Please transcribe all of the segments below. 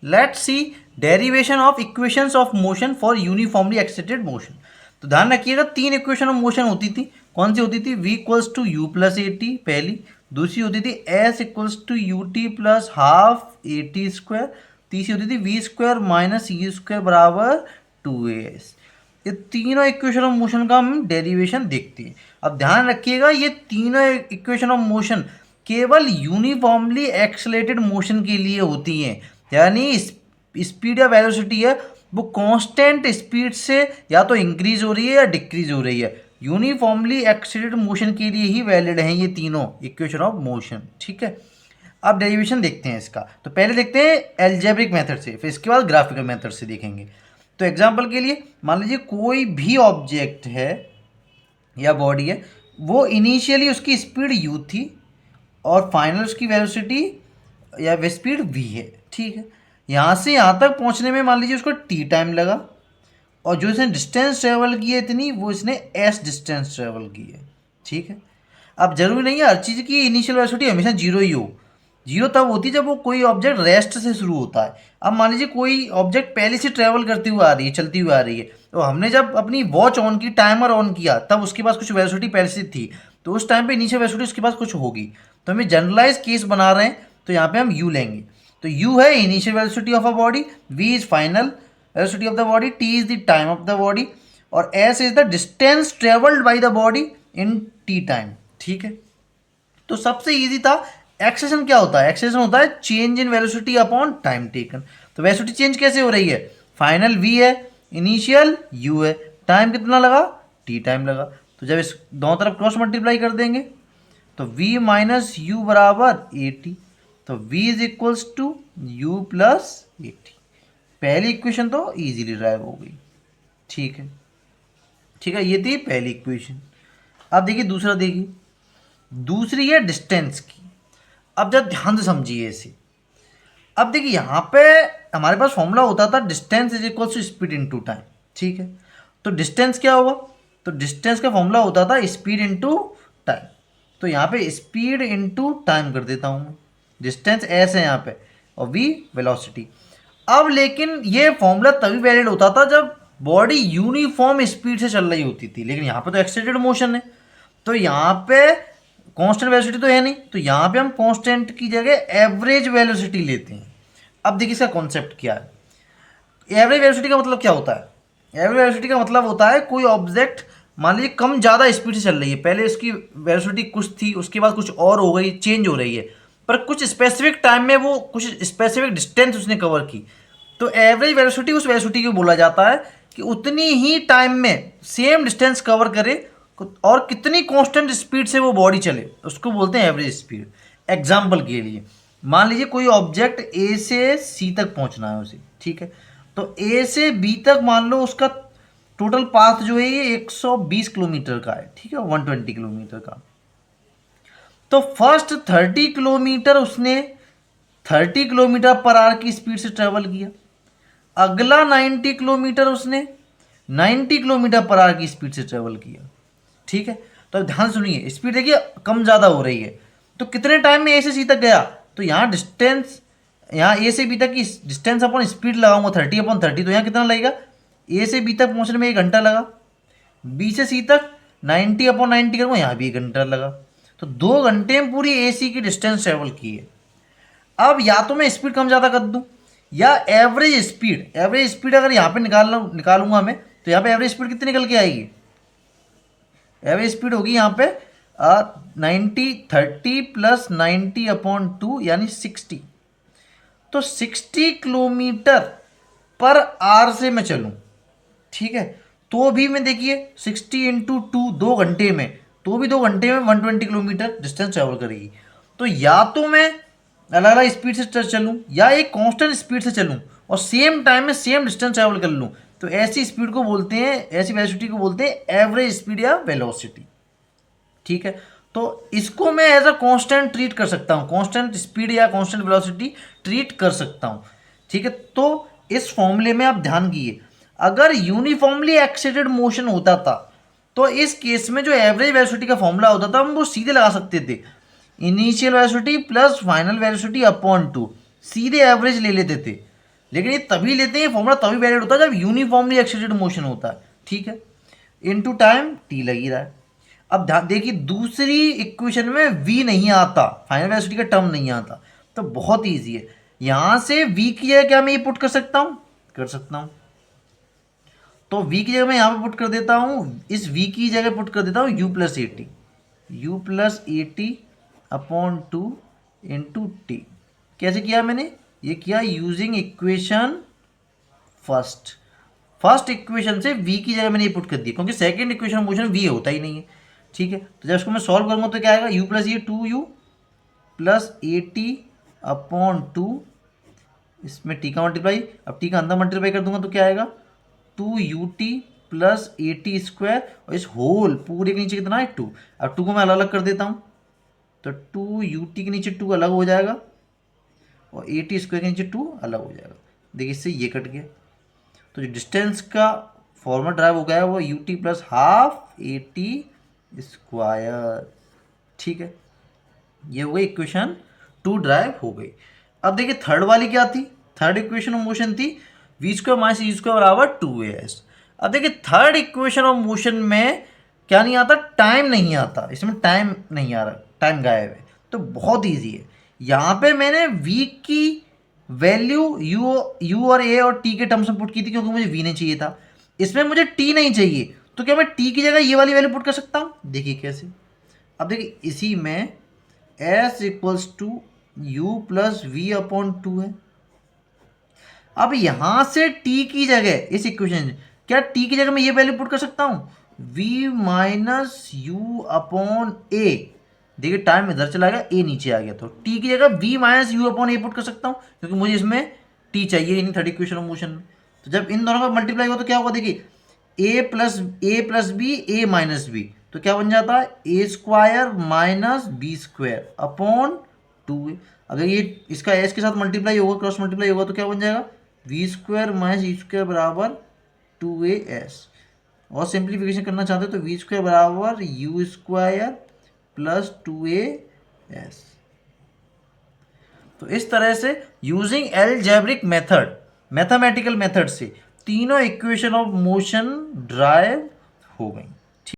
Let's see derivation of equations of motion for uniformly excited motion. तो ध्यान रखिएगा, तीन इक्वेशन ऑफ मोशन होती थी। कौन सी होती थी? v equals to u plus a t पहली, दूसरी होती थी s equals to u t plus half a t square, तीसरी होती थी v square minus e square बराबर 2as। ये तीनों इक्वेशन ऑफ मोशन का हम डेरिवेशन देखते हैं। अब ध्यान रखिएगा, ये तीनों इक्वेशन ऑफ मोशन केवल यूनिफॉर्मली एक्सलेटेड मोशन के लिए होती हैं, यानी स्पीड या वेलोसिटी है वो कांस्टेंट स्पीड से या तो इंक्रीज हो रही है या डिक्रीज हो रही है। यूनिफॉर्मली एक्सलेटेड मोशन के लिए ही वैलिड हैं ये तीनों इक्वेशन ऑफ मोशन। ठीक है, अब डेरिवेशन देखते हैं इसका। तो पहले देखते हैं एल्जेब्रिक मेथड से, फिर इसके बाद ग्राफिकल मेथड से देखेंगे। तो एग्जांपल के लिए मान लीजिए कोई भी ऑब्जेक्ट है या बॉडी है, वो इनिशियली उसकी स्पीड u थी और फाइनल उसकी वेलोसिटी या स्पीड v है। ठीक है, यहाँ से यहाँ तक पहुँचने में मान लीजिए उसको t टाइम लगा, और जो इसने डिस्टेंस ट्रेवल की है इतनी, वो इसने s डिस्टेंस ट्रेवल की है। ठीक है, अब जरूरी नहीं है हर चीज़ की इनिशियल वेलोसिटी हमेशा जीरो ही हो। जीरो तब होती है जब वो कोई ऑब्जेक्ट रेस्ट से शुरू होता है। अब मान लीजिए कोई ऑब्जेक्ट पहले से ट्रेवल करती हुई आ रही है, चलती हुई आ रही है, तो हमने जब अपनी वॉच ऑन की, टाइमर ऑन किया, तब उसके पास कुछ वेलोसिटी पहले से थी, तो उस टाइम पे इनिशियल वेलोसिटी उसके पास कुछ होगी। तो हमें जनरलाइज केस बना रहे हैं, तो यहाँ पे हम यू लेंगे। तो यू है initial velocity of a body, v is final velocity of the body, t is the time of the body, और s is the distance travelled by the body in t time. ठीक है, तो सबसे easy था। Acceleration क्या होता है? Acceleration होता है change in velocity upon time taken. तो वेलोसिटी चेंज कैसे हो रही है? फाइनल v है, इनिशियल u है, टाइम कितना लगा? t टाइम लगा। तो जब इस दोनों तरफ क्रॉस मल्टीप्लाई कर देंगे तो v माइनस यू बराबर ए टी, तो v is equals to u plus a t. पहली इक्वेशन तो इजीली ड्राइव हो गई। ठीक है, ठीक है, ये थी पहली इक्वेशन। अब देखिए दूसरा, देखिए दूसरी है डिस्टेंस की। अब जब ध्यान से समझिए इसे। अब देखिए यहाँ पे हमारे पास फॉर्मूला होता था distance is equal to speed into time. ठीक है, तो डिस्टेंस क्या होगा? तो डिस्टेंस का फॉर्मूला होता था स्पीड इनटू टाइम। तो यहाँ पे स्पीड इनटू टाइम कर देता हूँ मैं। डिस्टेंस एस है यहाँ पे और वी वेलोसिटी। अब लेकिन ये फॉर्मूला तभी वैलिड होता था जब बॉडी यूनिफॉर्म स्पीड से चल रही होती थी, लेकिन यहाँ पे तो एक्सेलरेटेड मोशन है, तो यहाँ पे कांस्टेंट वेलोसिटी तो है नहीं, तो यहाँ पे हम कांस्टेंट की जगह एवरेज वेलोसिटी लेते हैं। अब देखिए इसका कॉन्सेप्ट क्या है। एवरेज वेलोसिटी का मतलब क्या होता है? एवरेज वेलोसिटी का मतलब होता है कोई ऑब्जेक्ट मान लीजिए कम ज़्यादा स्पीड से चल रही है, पहले इसकी वेलोसिटी कुछ थी, उसके बाद कुछ और हो गई, चेंज हो रही है, पर कुछ स्पेसिफिक टाइम में वो कुछ स्पेसिफिक डिस्टेंस उसने कवर की, तो एवरेज वेलोसिटी उस वेलोसिटी को बोला जाता है कि उतनी ही टाइम में सेम डिस्टेंस कवर करे और कितनी कांस्टेंट स्पीड से वो बॉडी चले, उसको बोलते हैं एवरेज स्पीड। एग्जाम्पल के लिए मान लीजिए कोई ऑब्जेक्ट ए से सी तक पहुंचना है उसे। ठीक है, तो ए से बी तक मान लो उसका टोटल पाथ जो है ये 120 किलोमीटर का है। ठीक है, 120 किलोमीटर का। तो फर्स्ट 30 किलोमीटर उसने 30 किलोमीटर पर आवर की स्पीड से ट्रेवल किया। अगला 90 किलोमीटर उसने 90 किलोमीटर पर आवर की स्पीड से ट्रेवल किया। ठीक है, तो अब ध्यान सुनिए, स्पीड देखिए कम ज़्यादा हो रही है, तो कितने टाइम में ए से सी तक गया? तो यहाँ डिस्टेंस, यहाँ ए से बी तक की डिस्टेंस अपन स्पीड लगाऊंगा 30/30, तो यहाँ कितना लगेगा? ए से बी तक पहुँचने में 1 घंटा लगा, बी से सी तक 90/90 करूँगा, यहाँ भी 1 घंटा लगा, तो 2 घंटे में पूरी ए सी की डिस्टेंस ट्रेवल की है। अब या तो मैं स्पीड कम ज़्यादा कर दूँ, या एवरेज स्पीड अगर यहाँ पे निकालूंगा मैं, तो यहाँ पे एवरेज स्पीड कितनी निकल के आएगी? एवरेज स्पीड होगी यहाँ पे 90 30 प्लस 90/2 यानी 60। तो 60 किलोमीटर पर आवर से मैं चलूँ, ठीक है, तो भी मैं देखिए 60 इंटू 2 2 घंटे में, तो भी 2 घंटे में 120 किलोमीटर डिस्टेंस ट्रेवल करेगी। तो या तो मैं अलग अलग स्पीड से चलूँ या एक कांस्टेंट स्पीड से चलूँ और सेम टाइम में सेम डिस्टेंस ट्रेवल कर लूँ, तो ऐसी स्पीड को बोलते हैं, ऐसी वेलोसिटी को बोलते हैं एवरेज स्पीड या वेलोसिटी। ठीक है, तो इसको मैं एज अ कांस्टेंट ट्रीट कर सकता हूँ, कांस्टेंट स्पीड या कांस्टेंट वेलोसिटी ट्रीट कर सकता हूँ। ठीक है, तो इस फॉर्मूले में आप ध्यान कीजिए, अगर यूनिफॉर्मली एक्साइटेड मोशन होता था तो इस केस में जो एवरेज वेलोसिटी का फॉर्मूला होता था हम वो सीधे लगा सकते थे, initial velocity plus final velocity upon 2, सीधे एवरेज ले लेते थे। लेकिन ये तभी लेते हैं, फॉर्मूला तभी वैलिड होता है जब यूनिफॉर्मली एक्सिटेड मोशन होता है, ठीक है। इनटू टाइम टी लग ही रहा है। अब देखिए दूसरी इक्वेशन में वी नहीं आता, फाइनल वेलोसिटी का टर्म नहीं आता, तो बहुत ईजी है। यहां से वी की जगह क्या मैं ये पुट कर सकता हूं, कर सकता हूं। तो v की जगह मैं यहाँ पे पुट कर देता हूँ, इस v की जगह पुट कर देता हूँ u plus a T, you plus a t upon two into T. कैसे किया मैंने, ये किया using equation first. First equation से v की जगह मैंने ये पुट कर दिया, क्योंकि सेकंड इक्वेशन मोशन v होता ही नहीं है, ठीक है। तो जब इसको मैं सॉल्व करूँगा तो क्या आएगा, u प्लस ये two u plus a t upon two, इसमें टी का मल्टीप्लाई, अब टी का अंदर मल्टीप्लाई कर दूंगा तो क्या आएगा, two u t plus a t square, और इस होल पूरे के नीचे कितना है टू। अब टू को मैं अलग अलग कर देता हूँ, तो टू यू टी के नीचे टू अलग हो जाएगा और ए टी स्क्वायर के नीचे टू अलग हो जाएगा। देखिए इससे ये कट गया, तो जो डिस्टेंस का फॉर्मूला ड्राइव हो गया है वो you t plus half a t square, ठीक है। ये हो गई इक्वेशन टू ड्राइव हो गई। अब देखिए थर्ड वाली क्या थी, थर्ड इक्वेशन ऑफ मोशन थी v square minus u square बराबर टू ए एस। अब देखिए थर्ड इक्वेशन ऑफ मोशन में क्या नहीं आता, टाइम नहीं आता, इसमें टाइम नहीं आ रहा, टाइम गायब है। तो बहुत ईजी है, यहाँ पे मैंने v की वैल्यू u और a और t के टर्म्स में पुट की थी, क्योंकि मुझे v नहीं चाहिए था। इसमें मुझे t नहीं चाहिए, तो क्या मैं t की जगह ये वाली वैल्यू पुट कर सकता हूँ, देखिए कैसे। अब देखिए इसी में s equals to u plus v upon two है। अब यहां से t की जगह इस इक्वेशन क्या t की जगह मैं ये वैल्यू पुट कर सकता हूं, v माइनस यू अपॉन ए। देखिए टाइम इधर चला गया, a नीचे आ गया, तो t की जगह v माइनस यू अपॉन ए पुट कर सकता हूं, क्योंकि मुझे इसमें t चाहिए in third equation of motion में। तो जब इन दोनों का मल्टीप्लाई होगा तो क्या होगा, देखिए a plus b a minus b, तो क्या बन जाता है a square minus b square upon two a. अगर ये इसका एस के साथ मल्टीप्लाई होगा, क्रॉस मल्टीप्लाई होगा, तो क्या बन जाएगा v square minus u square बराबर टू ए एस। और सिंप्लीफिकेशन करना चाहते हो तो वी स्क्वायर बराबर u square plus two a s. तो इस तरह से using algebraic method, mathematical method से तीनों इक्वेशन ऑफ मोशन ड्राइव हो गई।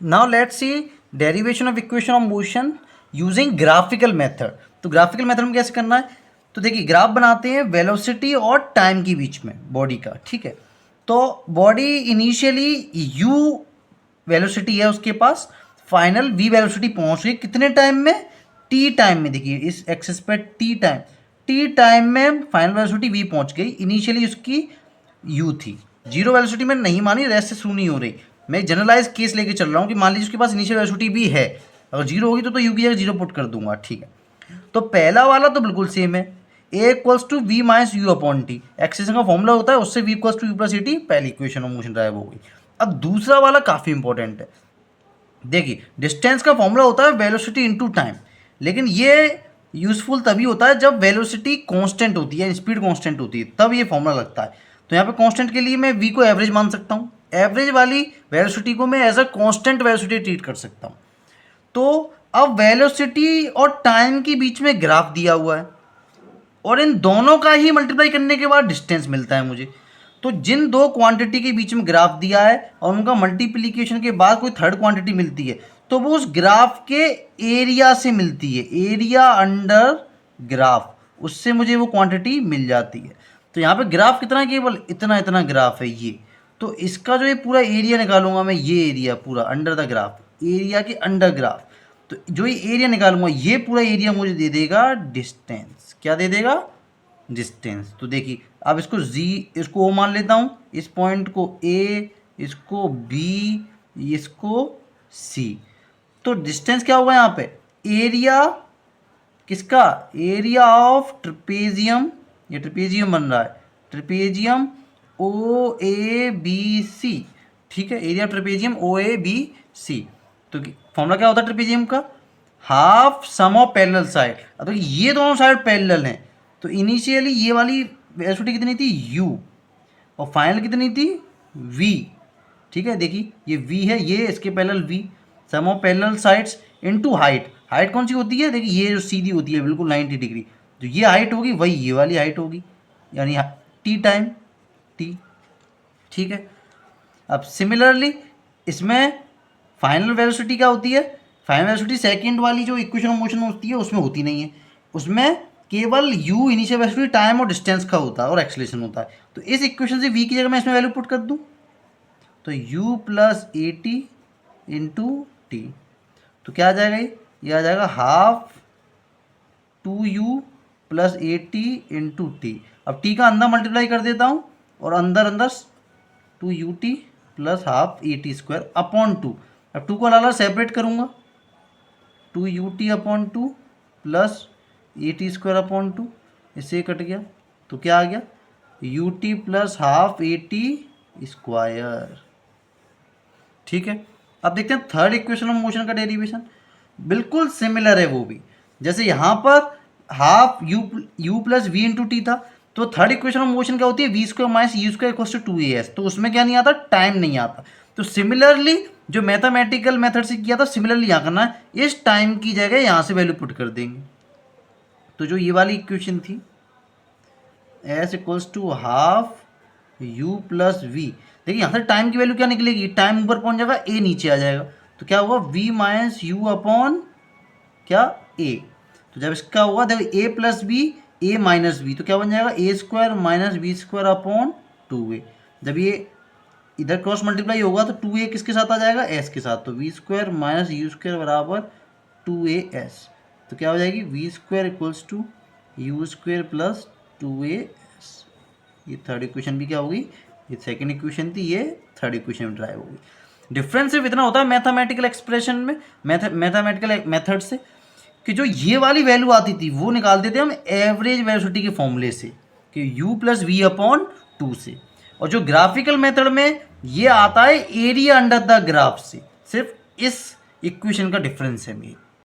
Now let's see derivation of equation of motion using graphical method. तो ग्राफिकल मेथड में कैसे करना है, तो देखिए ग्राफ बनाते हैं वेलोसिटी और टाइम के बीच में बॉडी का, ठीक है। तो बॉडी इनिशियली यू वेलोसिटी है उसके पास, फाइनल वी वेलोसिटी पहुंच गई कितने टाइम में, टी टाइम में। देखिए इस एक्सिस पे टी टाइम में फाइनल वेलोसिटी वी पहुंच गई। इनिशियली उसकी यू थी, जीरो वेलोसिटी में नहीं मानी, रेस्ट से शुरू नहीं हो रही। मैं जनरलाइज केस लेके चल रहा हूँ कि मान लीजिए उसके पास इनिशियल वेलोसिटी भी है, अगर जीरो होगी तो यू की जगह जीरो पुट कर दूंगा, ठीक है। तो पहला वाला तो बिल्कुल सेम है, a equals to v minus u upon t, acceleration का फॉर्मूला होता है, उससे v equals to u plus a t, पहली इक्वेशन ऑफ मोशन ड्राइव हो गई। अब दूसरा वाला काफ़ी इंपॉर्टेंट है। देखिए डिस्टेंस का फॉर्मूला होता है वेलोसिटी इनटू टाइम, लेकिन ये यूजफुल तभी होता है जब वेलोसिटी कांस्टेंट होती है, स्पीड कांस्टेंट होती है, तब ये फॉर्मूला लगता है। तो यहाँ पे कांस्टेंट के लिए मैं वी को एवरेज मान सकता हूँ, एवरेज वाली वेलोसिटी को मैं as a constant velocity treat कर सकता हूँ। तो अब वेलोसिटी और टाइम के बीच में ग्राफ दिया हुआ है, और इन दोनों का ही मल्टीप्लाई करने के बाद डिस्टेंस मिलता है मुझे। तो जिन दो क्वांटिटी के बीच में ग्राफ दिया है और उनका मल्टीप्लिकेशन के बाद कोई थर्ड क्वांटिटी मिलती है, तो वो उस ग्राफ के एरिया से मिलती है, एरिया अंडर ग्राफ, उससे मुझे वो क्वांटिटी मिल जाती है। तो यहाँ पे ग्राफ कितना है, केवल इतना इतना ग्राफ है ये, तो इसका जो ये पूरा एरिया निकालूंगा मैं, ये एरिया पूरा अंडर द ग्राफ, एरिया के अंडर ग्राफ, तो जो ये एरिया निकालूंगा ये पूरा एरिया मुझे दे देगा डिस्टेंस। क्या दे देगा, डिस्टेंस। तो देखिए अब इसको z, इसको o मान लेता हूँ, इस पॉइंट को a, इसको b, इसको c। तो डिस्टेंस क्या होगा यहाँ पे, एरिया किसका, एरिया ऑफ ट्रिपेजियम, ये ट्रिपेजियम बन रहा है, trapezium O A B C, ठीक है, area trapezium O A B C. तो फॉर्मूला क्या होता है ट्रिपेजियम का, half sum of parallel side. अब तो ये दोनों साइड पैरेलल हैं, तो इनिशियली ये वाली वेलोसिटी कितनी थी u, और फाइनल कितनी थी v, ठीक है। देखिए ये v है, ये इसके parallel v, sum of parallel sides into height. Height कौन सी होती है, देखिए ये जो सीधी होती है बिल्कुल 90 डिग्री, जो ये हाइट होगी वही ये वाली हाइट होगी, यानी टी टाइम टी, ठीक है। अब सिमिलरली इसमें फाइनल वेलोसिटी क्या होती है, फाइनल वेलोसिटी सेकंड वाली जो इक्वेशन ऑफ मोशन होती है उसमें होती नहीं है, उसमें केवल u इनिशियल वेलोसिटी टाइम और डिस्टेंस का होता है और एक्सेलरेशन होता है। तो इस इक्वेशन से v की जगह मैं इसमें वैल्यू पुट कर दूं तो u plus a T into T, तो क्या आ जाएगा, ये आ जाएगा half 2u plus a T into T. अब t का अंदर मल्टीप्लाई कर देता हूँ और अंदर अंदर 2ut plus half a t square upon 2। अब 2 को अलग अलग सेपरेट करूँगा, 2ut upon 2 plus a t square upon 2, इससे कट गया तो क्या आ गया ut plus half a t square, ठीक है। अब देखते हैं थर्ड इक्वेशन ऑफ मोशन का डेरिवेशन, बिल्कुल सिमिलर है वो भी। जैसे यहाँ पर half u plus v into t था, तो थर्ड इक्वेशन ऑफ मोशन क्या होती है, v square minus u square equals to 2as, तो उसमें क्या नहीं आता, टाइम नहीं आता। तो सिमिलरली जो मैथमेटिकल मेथड से किया था सिमिलरली यहाँ करना है, इस टाइम की जगह यहाँ से वैल्यू पुट कर देंगे। तो जो ये वाली इक्वेशन थी s equals to half u plus v, देखिए यहाँ से टाइम की वैल्यू क्या निकलेगी, टाइम ऊपर पहुँच जाएगा, a नीचे आ जाएगा, तो क्या होगा v माइनस यू अपॉन क्या a। तो जब इसका होगा देखो a plus b a minus b, तो क्या बन जाएगा a square minus b square upon 2a। जब ये इधर क्रॉस मल्टीप्लाई होगा तो 2a किसके साथ आ जाएगा, s के साथ, तो v square minus u square बराबर 2as, तो क्या हो जाएगी v square equals to u square plus 2as। ये थर्ड इक्वेशन भी क्या होगी, ये सेकंड इक्वेशन थी, ये थर्ड इक्वेशन में ड्राइव होगी। डिफरेंस सिर्फ इतना होता है मैथमेटिकल एक्सप्रेशन में, मैथमेटिकल मेथड से, कि जो ये वाली वैल्यू आती थी वो निकाल देते हम एवरेज वेलोसिटी के फॉर्मूले से कि u प्लस वी अपॉन 2 से, और जो ग्राफिकल मेथड में ये आता है एरिया अंडर द ग्राफ से। सिर्फ इस इक्वेशन का डिफरेंस है मेन।